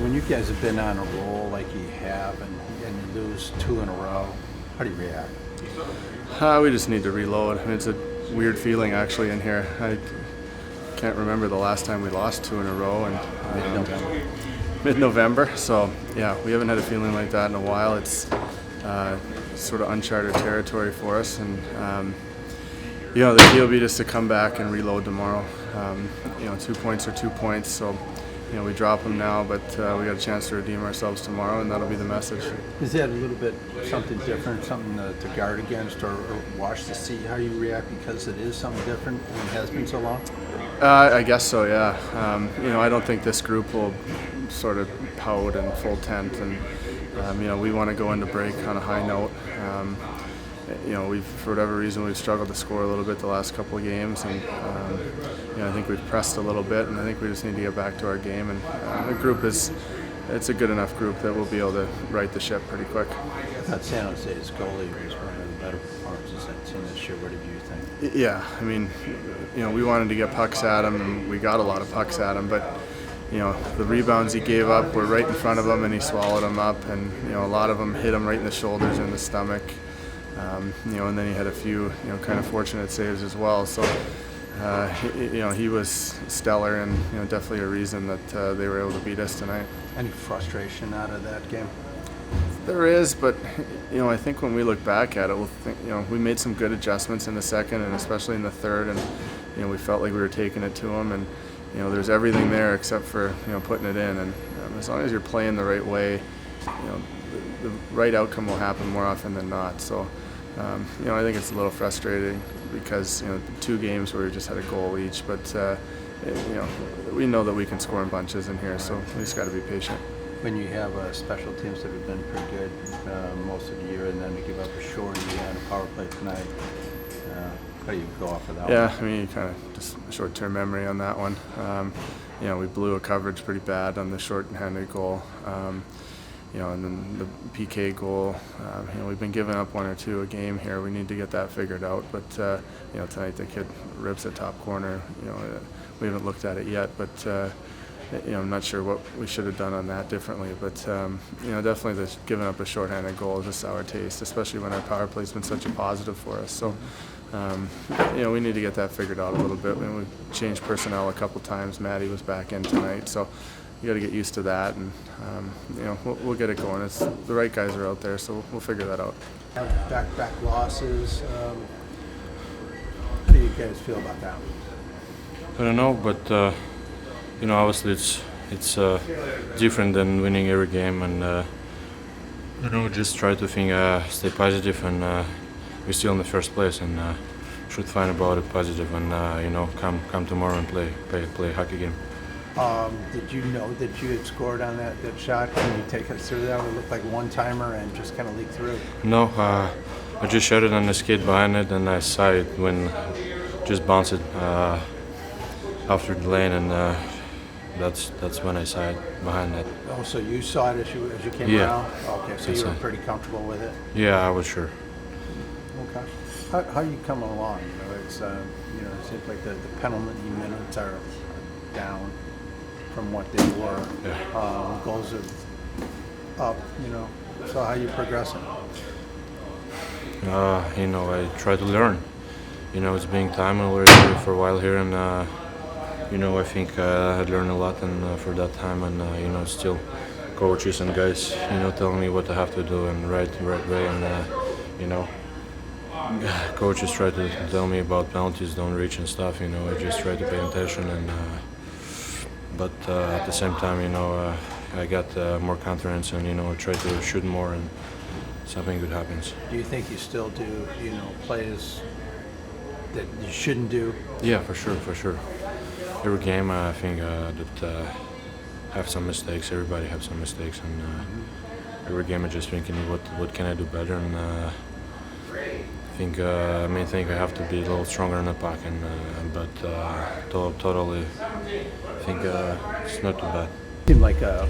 when you guys have been on a roll like you have and you lose 2 in a row, how do you react? We just need to reload. I mean, it's a weird feeling actually in here. I can't remember the last time we lost 2 in a row, and mid-November. So yeah, we haven't had a feeling like that in a while. It's sort of uncharted territory for us, and the key will be just to come back and reload tomorrow. 2 points are 2 points, so we drop them now, but we got a chance to redeem ourselves tomorrow, and that'll be the message. Is that a little bit something different, something to guard against or watch to see how you react because it is something different and it has been so long? I guess so, yeah. I don't think this group will sort of pout in full tent, and we want to go into break on a high note. For whatever reason, we've struggled to score a little bit the last couple of games, and I think we've pressed a little bit, and I think we just need to get back to our game. And the group it's a good enough group that we'll be able to right the ship pretty quick. I thought San Jose's goalie was one of the better performances I've seen this year. What did you think? Yeah, I mean, we wanted to get pucks at him, and we got a lot of pucks at him, but the rebounds he gave up were right in front of him, and he swallowed them up, and a lot of them hit him right in the shoulders and the stomach. And then he had a few, kind of fortunate saves as well. So, he was stellar, and definitely a reason that they were able to beat us tonight. Any frustration out of that game? There is, but I think when we look back at it, we'll think we made some good adjustments in the second, and especially in the third, and we felt like we were taking it to them, and there's everything there except for putting it in, and as long as you're playing the right way, the right outcome will happen more often than not. So, I think it's a little frustrating because 2 games where we just had a goal each, but we know that we can score in bunches in here, so we just got to be patient. When you have special teams that have been pretty good most of the year, and then we give up a shorty and a power play tonight, how do you go off of that? Yeah, one? I mean, kind of just short-term memory on that one. We blew a coverage pretty bad on the short-handed goal. And then the PK goal, we've been giving up 1 or 2 a game here. We need to get that figured out. But, tonight the kid rips the top corner. We haven't looked at it yet, but, I'm not sure what we should have done on that differently. But, definitely giving up a shorthanded goal is a sour taste, especially when our power play's been such a positive for us. So, we need to get that figured out a little bit. We changed personnel a couple times. Maddie was back in tonight, so you got to get used to that, and we'll get it going. It's the right guys are out there, so we'll figure that out. Back losses. How do you guys feel about that? I don't know, but obviously it's different than winning every game, and just try to stay positive, and we're still in the first place, and should find about it positive, and come tomorrow and play a hockey game. Did you know that you had scored on that shot? Can you take us through that? It looked like a one-timer and just kind of leaked through. No, I just shot it on the skate behind it, and I saw it when just bounced it after the lane, and that's when I saw it behind it. Oh, so you saw it as you came around? Okay, so you were pretty comfortable with it? Yeah, I was sure. Okay. How are you coming along? It's it seems like the penalty minutes are down from what they were. Yeah. Goals are up, So how are you progressing? I try to learn. It's been time already for a while here, and I think I had learned a lot, and for that time, and still coaches and guys, telling me what I have to do and right way, and coaches try to tell me about penalties, don't reach and stuff. I just try to pay attention, and but at the same time, I got more confidence, and try to shoot more, and something good happens. Do you think you still do, plays that you shouldn't do? Yeah, for sure. Every game, I think that have some mistakes. Everybody have some mistakes, and every game I'm just thinking, what can I do better? And I think I have to be a little stronger in the puck, and but totally, I think it's not too bad. It seemed like a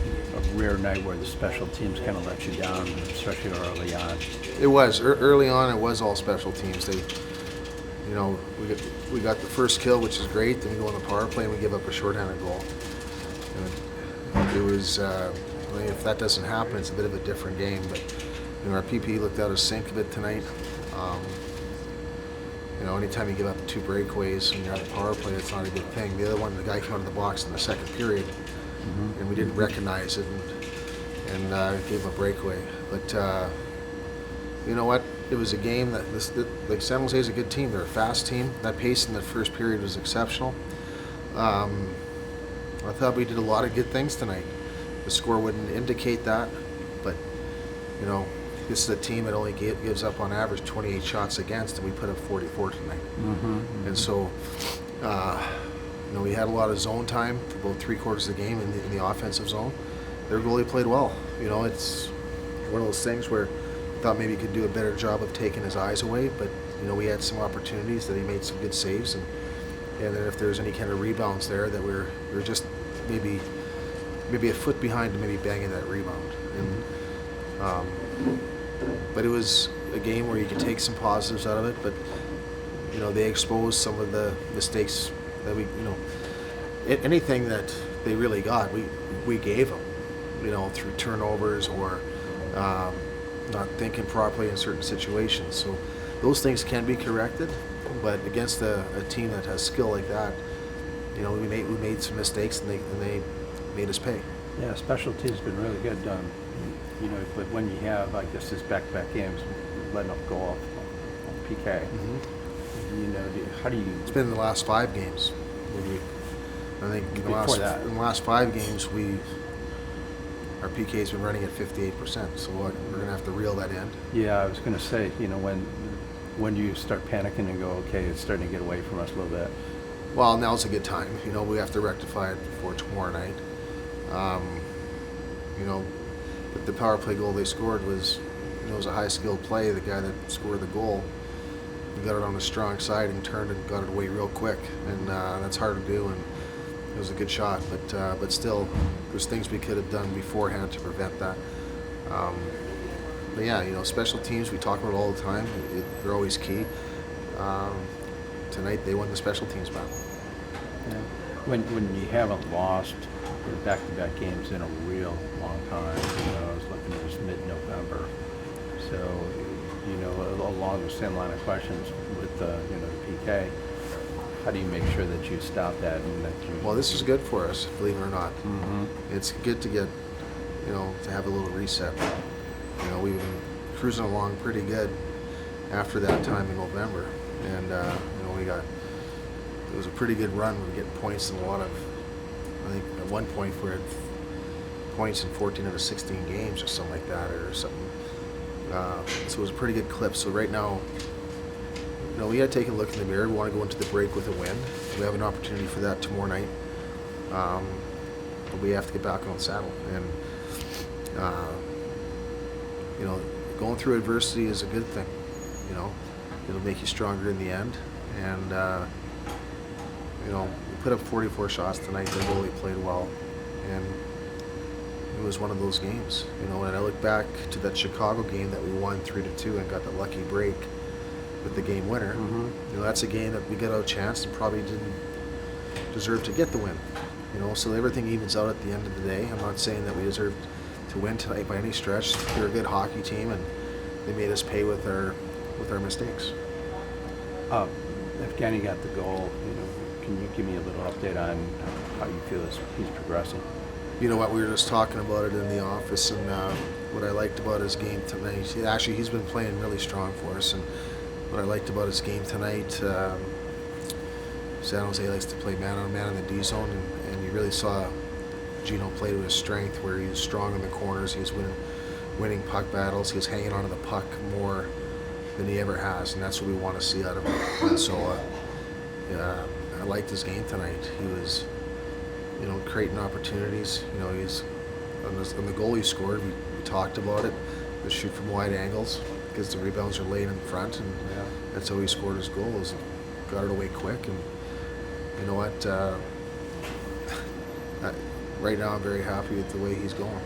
rare night where the special teams kind of let you down, especially early on. It was early on. It was all special teams. They, we got the first kill, which is great. Then we go on the power play and we give up a shorthanded goal. And it was if that doesn't happen, it's a bit of a different game. But our PP looked out of sync a bit tonight. Anytime you give up 2 breakaways and you're on the power play, it's not a good thing. The other one, the guy came out of the box in the second period, and we didn't recognize it, and gave him a breakaway. But you know what? It was a game that like San Jose is a good team. They're a fast team. That pace in the first period was exceptional. I thought we did a lot of good things tonight. The score wouldn't indicate that, but this is a team that only gives up on average 28 shots against, and we put up 44 tonight. And so, we had a lot of zone time for about 3/4 of the game in the offensive zone. Their goalie played well. It's one of those things where I thought maybe he could do a better job of taking his eyes away, but we had some opportunities that he made some good saves, and then if there's any kind of rebounds there, that we're just maybe a foot behind to maybe banging that rebound. But it was a game where you could take some positives out of it, but they exposed some of the mistakes that anything that they really got, we gave them, through turnovers or not thinking properly in certain situations. So those things can be corrected, but against a team that has skill like that, we made some mistakes, and they made us pay. Yeah, special teams been really good. But when you have, I guess, this back-to-back games, letting up goal on PK, how do you? It's been in the last 5 games. I think in the last 5 games, our PK's been running at 58%. So we're going to have to reel that in. Yeah, I was going to say, when you start panicking and go, okay, it's starting to get away from us a little bit. Well, now's a good time. We have to rectify it before tomorrow night. But the power play goal they scored was a high-skilled play. The guy that scored the goal, he got it on the strong side and turned and got it away real quick, and that's hard to do. And it was a good shot, but still, there's things we could have done beforehand to prevent that. But yeah, special teams we talk about all the time. They're always key. Tonight they won the special teams battle. Yeah. When you haven't lost back-to-back games in a real long time, I was looking at this mid-November. So, along the same line of questions with the PK, how do you make sure that you stop that and that you? Well, this is good for us, believe it or not. It's good to get, to have a little reset. We've been cruising along pretty good after that time in November, and it was a pretty good run. We were getting points in a lot of. I think at one point we had points in 14 out of 16 games or something like that, or something. So it was a pretty good clip. So right now, we got to take a look in the mirror. We want to go into the break with a win. We have an opportunity for that tomorrow night. But we have to get back on the saddle. And, going through adversity is a good thing. It'll make you stronger in the end. And, we put up 44 shots tonight. The goalie played well. And it was one of those games. And I look back to that Chicago game that we won 3-2 and got the lucky break with the game winner. That's a game that we got out a chance and probably didn't deserve to get the win. So everything evens out at the end of the day. I'm not saying that we deserved to win tonight by any stretch. They're a good hockey team, and they made us pay with our mistakes. Evgeny got the goal. Can you give me a little update on how you feel he's progressing? You know what, we were just talking about it in the office, and what I liked about his game tonight, he's been playing really strong for us, and what I liked about his game tonight, San Jose likes to play man-on-man in the D-zone, and you really saw Gino play to his strength, where he was strong in the corners, he was winning puck battles, he was hanging onto the puck more than he ever has, and that's what we want to see out of him. And so I liked his game tonight. He was creating opportunities. He's on the goal he scored. We talked about it. The shoot from wide angles because the rebounds are laying in front, and that's how he scored his goals. Got it away quick, and you know what? Right now, I'm very happy with the way he's going.